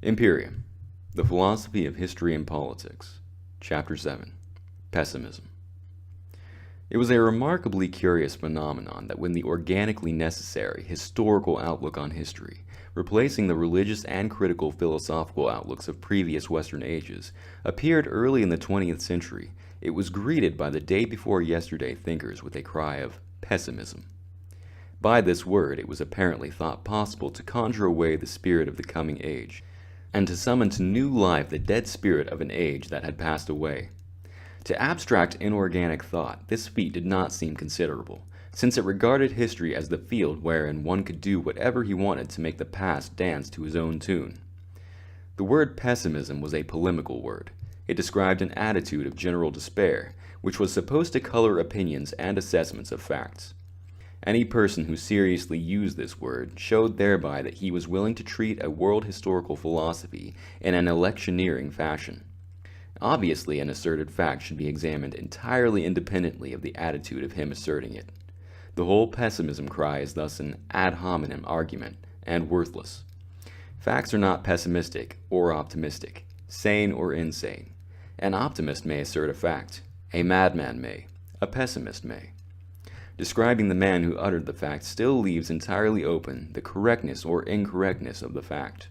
Imperium, The Philosophy of History and Politics, Chapter 7, Pessimism. It was a remarkably curious phenomenon that when the organically necessary historical outlook on history, replacing the religious and critical philosophical outlooks of previous Western ages, appeared early in the 20th century, it was greeted by the day-before-yesterday thinkers with a cry of pessimism. By this word it was apparently thought possible to conjure away the spirit of the coming age, and to summon to new life the dead spirit of an age that had passed away. To abstract inorganic thought, this feat did not seem considerable, since it regarded history as the field wherein one could do whatever he wanted to make the past dance to his own tune. The word pessimism was a polemical word. It described an attitude of general despair, which was supposed to color opinions and assessments of facts. Any person who seriously used this word showed thereby that he was willing to treat a world historical philosophy in an electioneering fashion. Obviously, an asserted fact should be examined entirely independently of the attitude of him asserting it. The whole pessimism cry is thus an ad hominem argument, and worthless. Facts are not pessimistic or optimistic, sane or insane. An optimist may assert a fact, a madman may, a pessimist may. Describing the man who uttered the fact still leaves entirely open the correctness or incorrectness of the fact.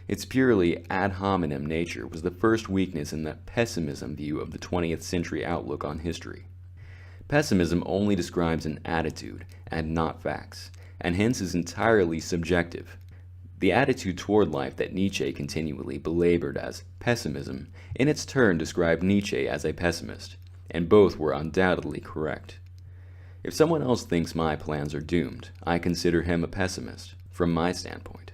Its purely ad hominem nature was the first weakness in the pessimism view of the 20th century outlook on history. Pessimism only describes an attitude and not facts, and hence is entirely subjective. The attitude toward life that Nietzsche continually belabored as pessimism, in its turn described Nietzsche as a pessimist, and both were undoubtedly correct. If someone else thinks my plans are doomed, I consider him a pessimist, from my standpoint.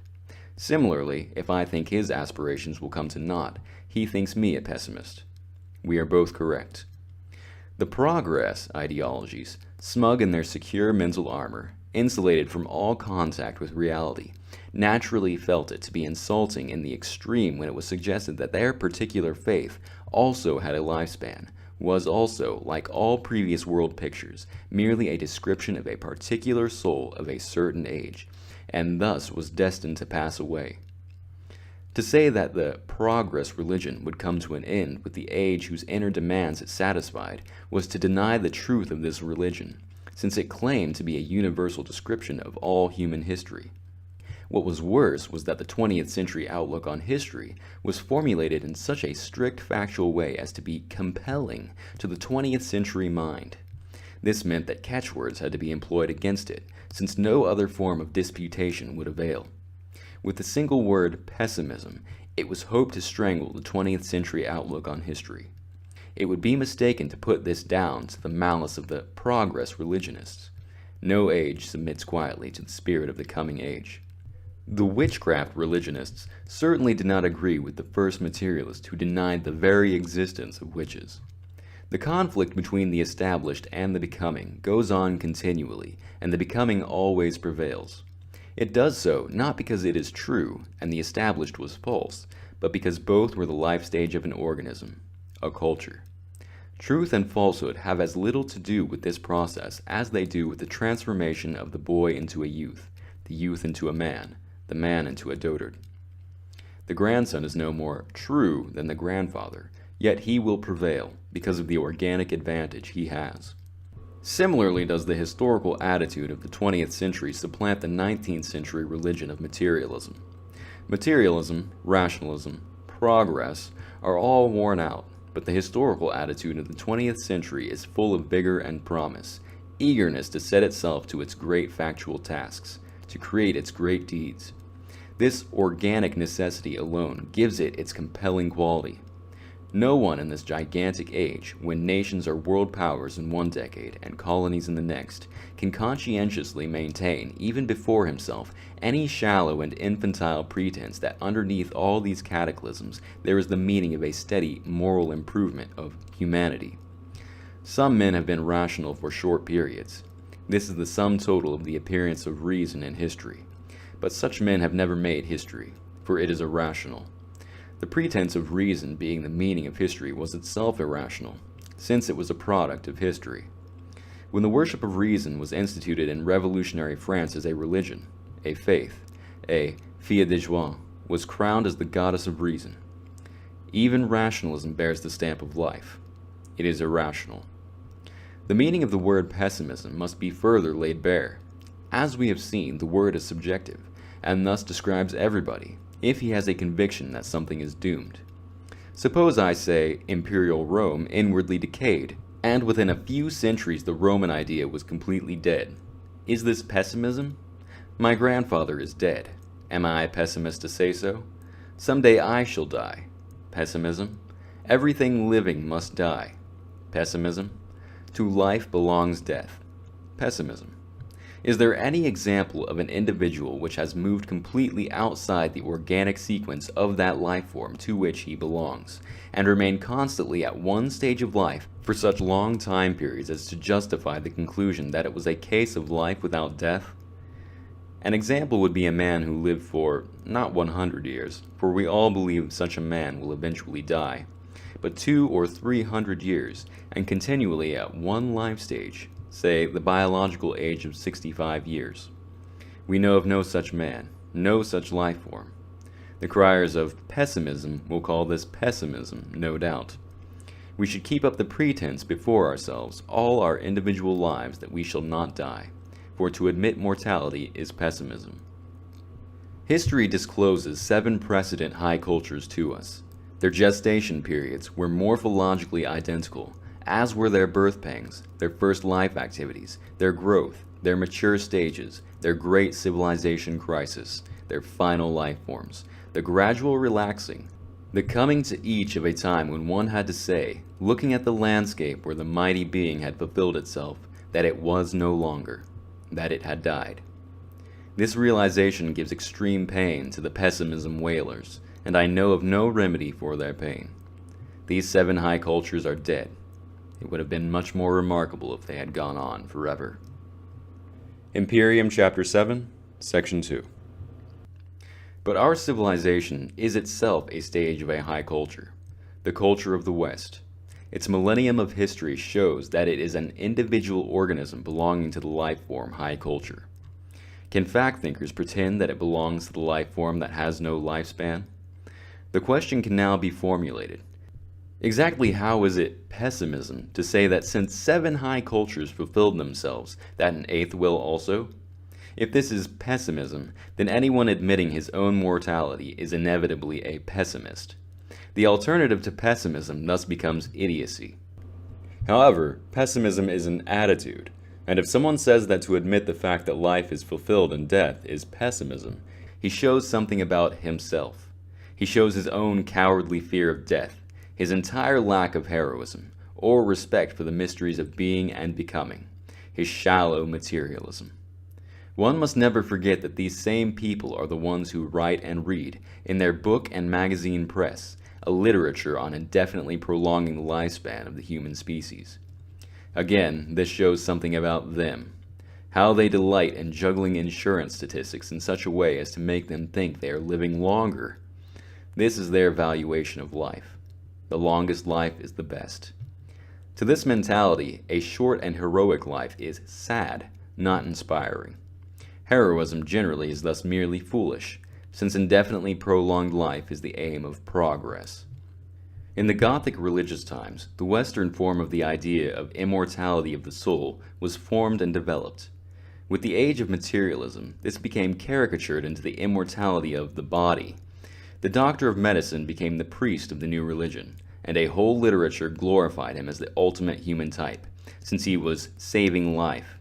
Similarly, if I think his aspirations will come to naught, he thinks me a pessimist. We are both correct. The progress ideologies, smug in their secure mental armor, insulated from all contact with reality, naturally felt it to be insulting in the extreme when it was suggested that their particular faith also had a lifespan, was also, like all previous world pictures, merely a description of a particular soul of a certain age, and thus was destined to pass away. To say that the progress religion would come to an end with the age whose inner demands it satisfied was to deny the truth of this religion, since it claimed to be a universal description of all human history. What was worse was that the 20th century outlook on history was formulated in such a strict factual way as to be compelling to the 20th century mind. This meant that catchwords had to be employed against it, since no other form of disputation would avail. With the single word pessimism, it was hoped to strangle the 20th century outlook on history. It would be mistaken to put this down to the malice of the progress religionists. No age submits quietly to the spirit of the coming age. The witchcraft religionists certainly did not agree with the first materialist who denied the very existence of witches. The conflict between the established and the becoming goes on continually, and the becoming always prevails. It does so not because it is true and the established was false, but because both were the life stage of an organism, a culture. Truth and falsehood have as little to do with this process as they do with the transformation of the boy into a youth, the youth into a man, the man into a dotard. The grandson is no more true than the grandfather, yet he will prevail because of the organic advantage he has. Similarly does the historical attitude of the 20th century supplant the 19th century religion of materialism. Materialism, rationalism, progress are all worn out, but the historical attitude of the 20th century is full of vigor and promise, eagerness to set itself to its great factual tasks, to create its great deeds. This organic necessity alone gives it its compelling quality. No one in this gigantic age, when nations are world powers in one decade and colonies in the next, can conscientiously maintain, even before himself, any shallow and infantile pretense that underneath all these cataclysms there is the meaning of a steady moral improvement of humanity. Some men have been rational for short periods. This is the sum total of the appearance of reason in history. But such men have never made history, for it is irrational. The pretense of reason being the meaning of history was itself irrational, since it was a product of history. When the worship of reason was instituted in revolutionary France as a religion, a faith, a foi de joie, was crowned as the goddess of reason. Even rationalism bears the stamp of life. It is irrational. The meaning of the word pessimism must be further laid bare. As we have seen, the word is subjective, and thus describes everybody, if he has a conviction that something is doomed. Suppose I say Imperial Rome inwardly decayed, and within a few centuries the Roman idea was completely dead. Is this pessimism? My grandfather is dead. Am I a pessimist to say so? Someday I shall die. Pessimism? Everything living must die. Pessimism? To life belongs death. Pessimism. Is there any example of an individual which has moved completely outside the organic sequence of that life form to which he belongs, and remained constantly at one stage of life for such long time periods as to justify the conclusion that it was a case of life without death? An example would be a man who lived for, not 100 years, for we all believe such a man will eventually die, but 200 or 300 years, and continually at one life stage, say the biological age of 65 years. We know of no such man, no such life form. The criers of pessimism will call this pessimism, no doubt. We should keep up the pretense before ourselves all our individual lives that we shall not die, for to admit mortality is pessimism. History discloses 7 precedent high cultures to us. Their gestation periods were morphologically identical, as were their birth pangs, their first life activities, their growth, their mature stages, their great civilization crisis, their final life forms, the gradual relaxing, the coming to each of a time when one had to say, looking at the landscape where the mighty being had fulfilled itself, that it was no longer, that it had died. This realization gives extreme pain to the pessimism wailers, and I know of no remedy for their pain. These 7 high cultures are dead. It would have been much more remarkable if they had gone on forever. Imperium Chapter 7, Section 2. But our civilization is itself a stage of a high culture, the culture of the West. Its millennium of history shows that it is an individual organism belonging to the life form high culture. Can fact thinkers pretend that it belongs to the life form that has no lifespan? The question can now be formulated. Exactly how is it pessimism to say that since 7 high cultures fulfilled themselves, that an 8th will also? If this is pessimism, then anyone admitting his own mortality is inevitably a pessimist. The alternative to pessimism thus becomes idiocy. However, pessimism is an attitude, and if someone says that to admit the fact that life is fulfilled in death is pessimism, he shows something about himself. He shows his own cowardly fear of death, his entire lack of heroism, or respect for the mysteries of being and becoming, his shallow materialism. One must never forget that these same people are the ones who write and read, in their book and magazine press, a literature on indefinitely prolonging the lifespan of the human species. Again, this shows something about them, how they delight in juggling insurance statistics in such a way as to make them think they are living longer. This is their valuation of life. The longest life is the best. To this mentality, a short and heroic life is sad, not inspiring. Heroism generally is thus merely foolish, since indefinitely prolonged life is the aim of progress. In the Gothic religious times, the Western form of the idea of immortality of the soul was formed and developed. With the age of materialism, this became caricatured into the immortality of the body. The doctor of medicine became the priest of the new religion, and a whole literature glorified him as the ultimate human type, since he was saving life.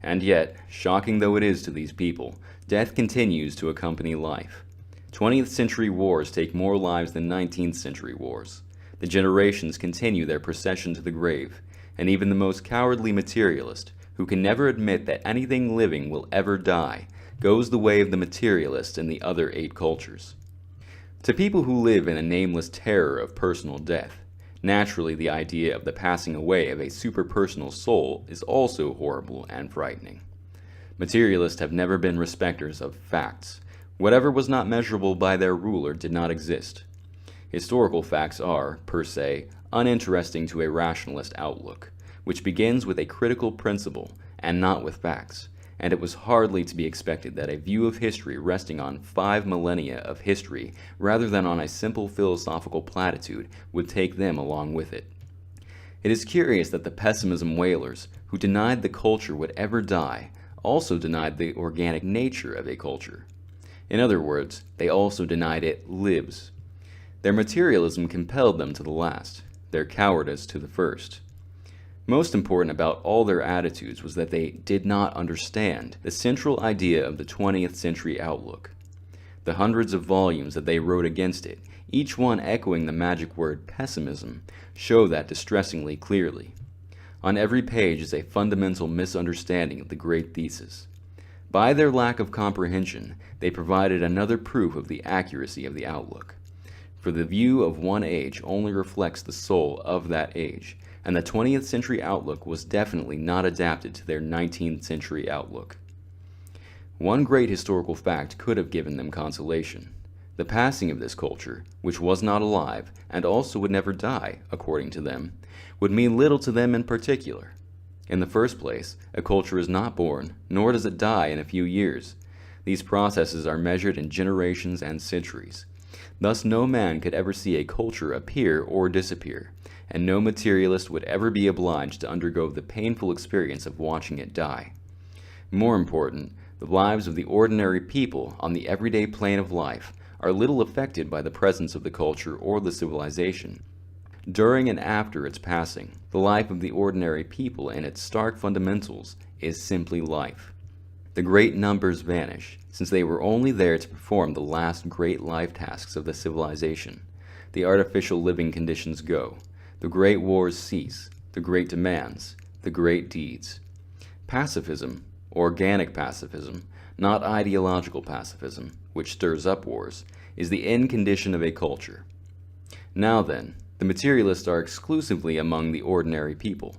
And yet, shocking though it is to these people, death continues to accompany life. 20th century wars take more lives than 19th century wars. The generations continue their procession to the grave, and even the most cowardly materialist, who can never admit that anything living will ever die, goes the way of the materialist in the other 8 cultures. To people who live in a nameless terror of personal death, naturally the idea of the passing away of a superpersonal soul is also horrible and frightening. Materialists have never been respecters of facts. Whatever was not measurable by their ruler did not exist. Historical facts are, per se, uninteresting to a rationalist outlook, which begins with a critical principle and not with facts, and it was hardly to be expected that a view of history resting on 5 millennia of history rather than on a simple philosophical platitude would take them along with it. It is curious that the pessimism wailers, who denied the culture would ever die, also denied the organic nature of a culture. In other words, they also denied it lives. Their materialism compelled them to the last, their cowardice to the first. Most important about all their attitudes was that they did not understand the central idea of the 20th century outlook. The hundreds of volumes that they wrote against it, each one echoing the magic word pessimism, show that distressingly clearly. On every page is a fundamental misunderstanding of the great thesis. By their lack of comprehension, they provided another proof of the accuracy of the outlook. For the view of one age only reflects the soul of that age, and the 20th century outlook was definitely not adapted to their 19th century outlook. One great historical fact could have given them consolation. The passing of this culture, which was not alive, and also would never die, according to them, would mean little to them in particular. In the first place, a culture is not born, nor does it die in a few years. These processes are measured in generations and centuries. Thus no man could ever see a culture appear or disappear, and no materialist would ever be obliged to undergo the painful experience of watching it die. More important, the lives of the ordinary people on the everyday plane of life are little affected by the presence of the culture or the civilization. During and after its passing, the life of the ordinary people in its stark fundamentals is simply life. The great numbers vanish, since they were only there to perform the last great life tasks of the civilization. The artificial living conditions go. The great wars cease, the great demands, the great deeds. Pacifism, organic pacifism, not ideological pacifism, which stirs up wars, is the end condition of a culture. Now then, the materialists are exclusively among the ordinary people.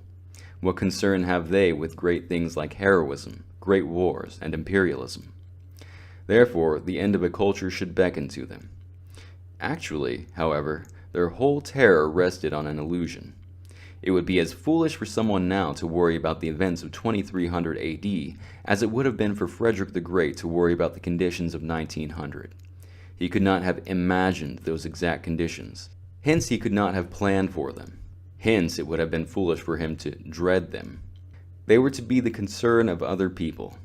What concern have they with great things like heroism, great wars, and imperialism? Therefore, the end of a culture should beckon to them. Actually, however, their whole terror rested on an illusion. It would be as foolish for someone now to worry about the events of 2300 AD as it would have been for Frederick the Great to worry about the conditions of 1900. He could not have imagined those exact conditions. Hence he could not have planned for them. Hence it would have been foolish for him to dread them. They were to be the concern of other people.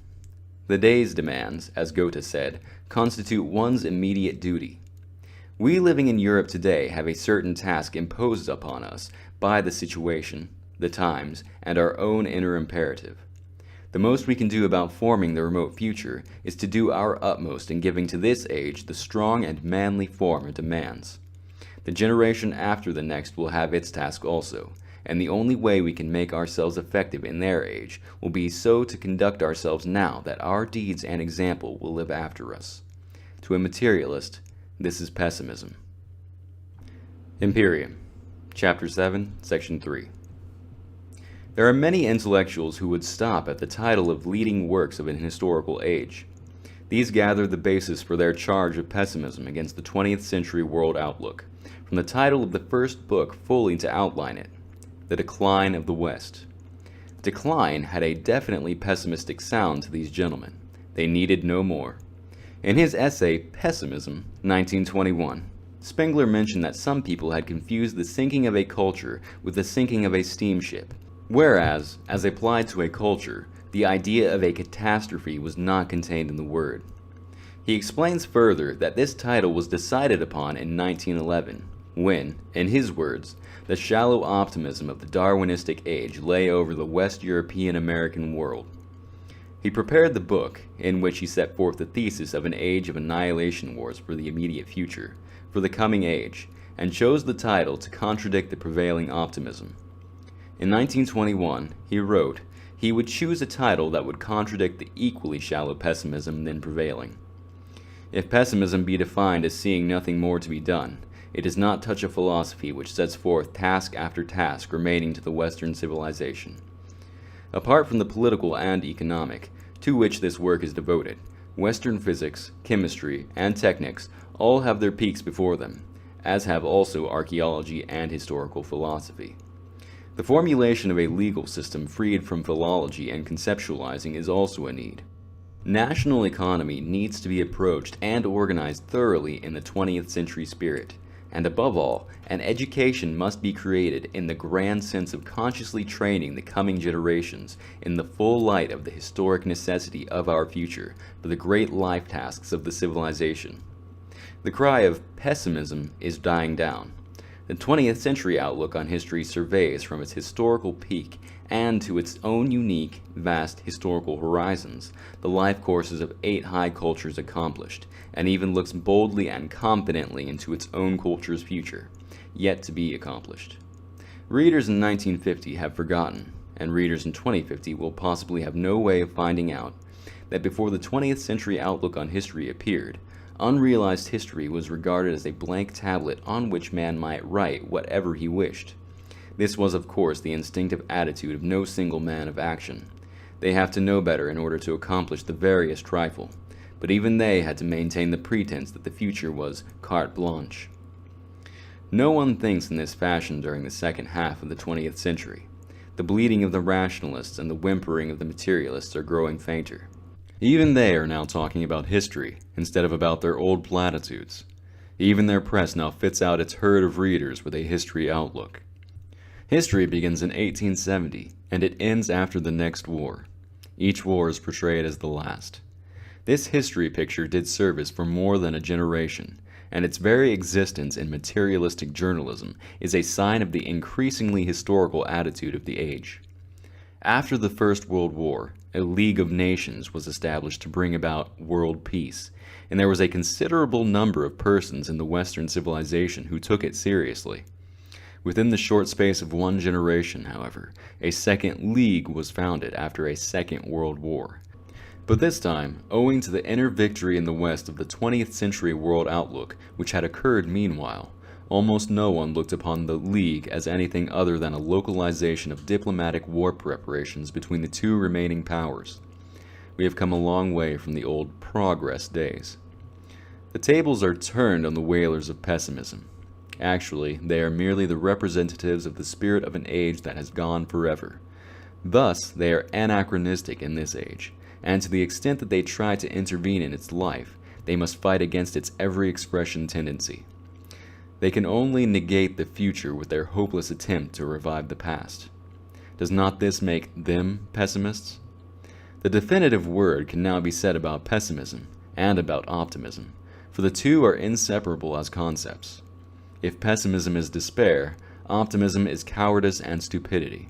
The day's demands, as Goethe said, constitute one's immediate duty. We living in Europe today have a certain task imposed upon us by the situation, the times, and our own inner imperative. The most we can do about forming the remote future is to do our utmost in giving to this age the strong and manly form it demands. The generation after the next will have its task also, and the only way we can make ourselves effective in their age will be so to conduct ourselves now that our deeds and example will live after us. To a materialist, this is pessimism. Imperium, Chapter 7, Section 3. There are many intellectuals who would stop at the title of leading works of an historical age. These gather the basis for their charge of pessimism against the 20th century world outlook, from the title of the first book fully to outline it, The Decline of the West. Decline had a definitely pessimistic sound to these gentlemen. They needed no more. In his essay, Pessimism, 1921, Spengler mentioned that some people had confused the sinking of a culture with the sinking of a steamship, whereas, as applied to a culture, the idea of a catastrophe was not contained in the word. He explains further that this title was decided upon in 1911, when, in his words, the shallow optimism of the Darwinistic age lay over the West European American world. He prepared the book, in which he set forth the thesis of an age of annihilation wars for the immediate future, for the coming age, and chose the title to contradict the prevailing optimism. In 1921, he wrote he would choose a title that would contradict the equally shallow pessimism then prevailing. If pessimism be defined as seeing nothing more to be done, it does not touch a philosophy which sets forth task after task remaining to the Western civilization. Apart from the political and economic, to which this work is devoted, Western physics, chemistry, and technics all have their peaks before them, as have also archaeology and historical philosophy. The formulation of a legal system freed from philology and conceptualizing is also a need. National economy needs to be approached and organized thoroughly in the 20th century spirit, and above all, an education must be created in the grand sense of consciously training the coming generations in the full light of the historic necessity of our future for the great life tasks of the civilization. The cry of pessimism is dying down. The 20th century outlook on history surveys from its historical peak and to its own unique, vast historical horizons the life courses of 8 high cultures accomplished, and even looks boldly and confidently into its own culture's future, yet to be accomplished. Readers in 1950 have forgotten, and readers in 2050 will possibly have no way of finding out, that before the 20th century outlook on history appeared, unrealized history was regarded as a blank tablet on which man might write whatever he wished. This was, of course, the instinctive attitude of no single man of action. They have to know better in order to accomplish the veriest trifle, but even they had to maintain the pretense that the future was carte blanche. No one thinks in this fashion during the second half of the 20th century. The bleating of the rationalists and the whimpering of the materialists are growing fainter. Even they are now talking about history instead of about their old platitudes. Even their press now fits out its herd of readers with a history outlook. History begins in 1870, and it ends after the next war. Each war is portrayed as the last. This history picture did service for more than a generation, and its very existence in materialistic journalism is a sign of the increasingly historical attitude of the age. After the First World War, a League of Nations was established to bring about world peace, and there was a considerable number of persons in the Western civilization who took it seriously. Within the short space of one generation, however, a second league was founded after a Second World War. But this time, owing to the inner victory in the West of the 20th century world outlook, which had occurred meanwhile, almost no one looked upon the League as anything other than a localization of diplomatic war preparations between the two remaining powers. We have come a long way from the old progress days. The tables are turned on the whalers of pessimism. Actually, they are merely the representatives of the spirit of an age that has gone forever. Thus, they are anachronistic in this age, and to the extent that they try to intervene in its life, they must fight against its every expression tendency. They can only negate the future with their hopeless attempt to revive the past. Does not this make them pessimists? The definitive word can now be said about pessimism and about optimism, for the two are inseparable as concepts. If pessimism is despair, optimism is cowardice and stupidity.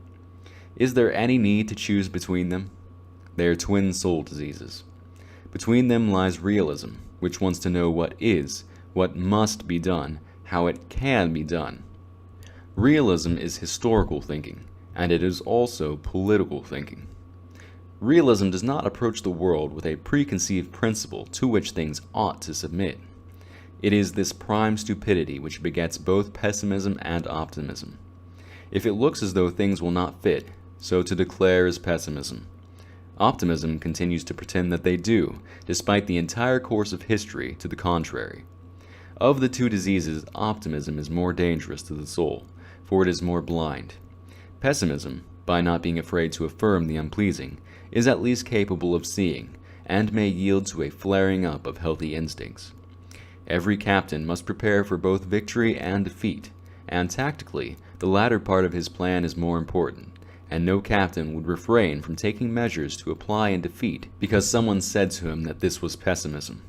Is there any need to choose between them? They are twin soul diseases. Between them lies realism, which wants to know what is, what must be done, how it can be done. Realism is historical thinking, and it is also political thinking. Realism does not approach the world with a preconceived principle to which things ought to submit. It is this prime stupidity which begets both pessimism and optimism. If it looks as though things will not fit, so to declare is pessimism. Optimism continues to pretend that they do, despite the entire course of history to the contrary. Of the two diseases, optimism is more dangerous to the soul, for it is more blind. Pessimism, by not being afraid to affirm the unpleasing, is at least capable of seeing, and may yield to a flaring up of healthy instincts. Every captain must prepare for both victory and defeat, and tactically, the latter part of his plan is more important, and no captain would refrain from taking measures to apply in defeat because someone said to him that this was pessimism.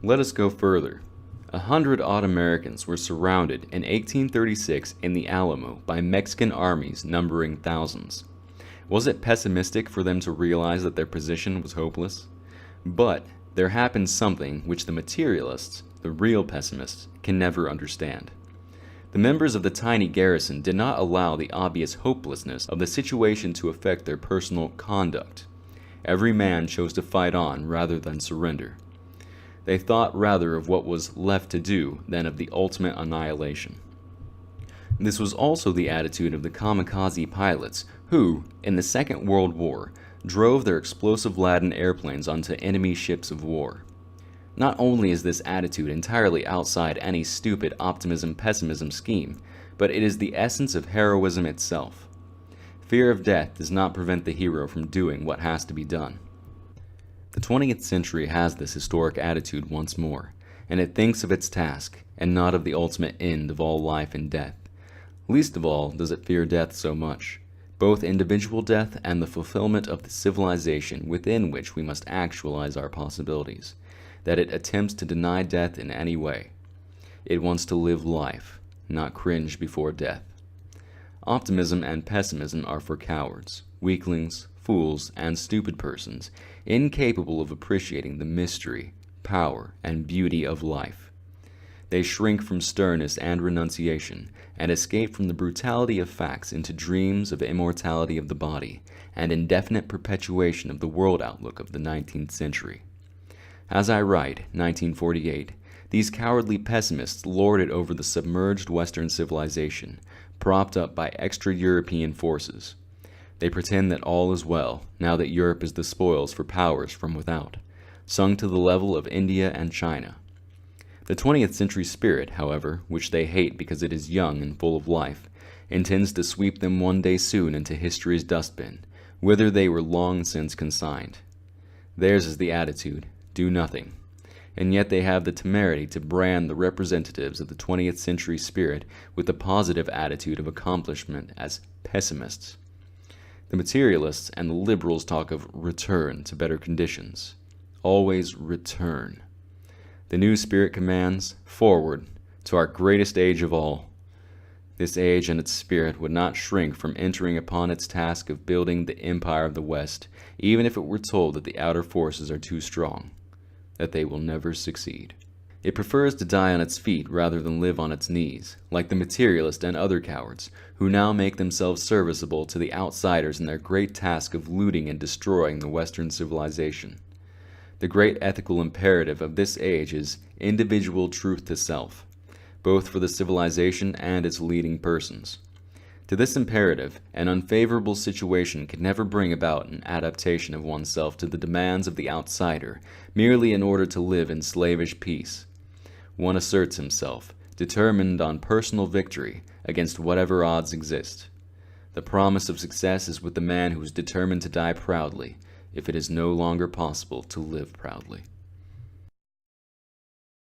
Let us go further. 100 odd Americans were surrounded in 1836 in the Alamo by Mexican armies numbering thousands. Was it pessimistic for them to realize that their position was hopeless? But there happened something which the materialists, the real pessimists, can never understand. The members of the tiny garrison did not allow the obvious hopelessness of the situation to affect their personal conduct. Every man chose to fight on rather than surrender. They thought rather of what was left to do than of the ultimate annihilation. This was also the attitude of the kamikaze pilots who, in the Second World War, drove their explosive-laden airplanes onto enemy ships of war. Not only is this attitude entirely outside any stupid optimism-pessimism scheme, but it is the essence of heroism itself. Fear of death does not prevent the hero from doing what has to be done. The 20th century has this historic attitude once more, and it thinks of its task, and not of the ultimate end of all life and death. Least of all does it fear death so much, both individual death and the fulfillment of the civilization within which we must actualize our possibilities, that it attempts to deny death in any way. It wants to live life, not cringe before death. Optimism and pessimism are for cowards, weaklings, fools, and stupid persons, incapable of appreciating the mystery, power, and beauty of life. They shrink from sternness and renunciation, and escape from the brutality of facts into dreams of immortality of the body, and indefinite perpetuation of the world outlook of the 19th century. As I write, 1948, these cowardly pessimists lord it over the submerged Western civilization, propped up by extra-European forces. They pretend that all is well, now that Europe is the spoils for powers from without, sunk to the level of India and China. The 20th century spirit, however, which they hate because it is young and full of life, intends to sweep them one day soon into history's dustbin, whither they were long since consigned. Theirs is the attitude, do nothing, and yet they have the temerity to brand the representatives of the 20th century spirit with the positive attitude of accomplishment as pessimists. The materialists and the liberals talk of return to better conditions. Always return. The new spirit commands, forward, to our greatest age of all. This age and its spirit would not shrink from entering upon its task of building the empire of the West, even if it were told that the outer forces are too strong, that they will never succeed. It prefers to die on its feet rather than live on its knees, like the materialist and other cowards, who now make themselves serviceable to the outsiders in their great task of looting and destroying the Western civilization. The great ethical imperative of this age is individual truth to self, both for the civilization and its leading persons. To this imperative, an unfavorable situation can never bring about an adaptation of oneself to the demands of the outsider, merely in order to live in slavish peace. One asserts himself, determined on personal victory against whatever odds exist. The promise of success is with the man who is determined to die proudly, if it is no longer possible to live proudly.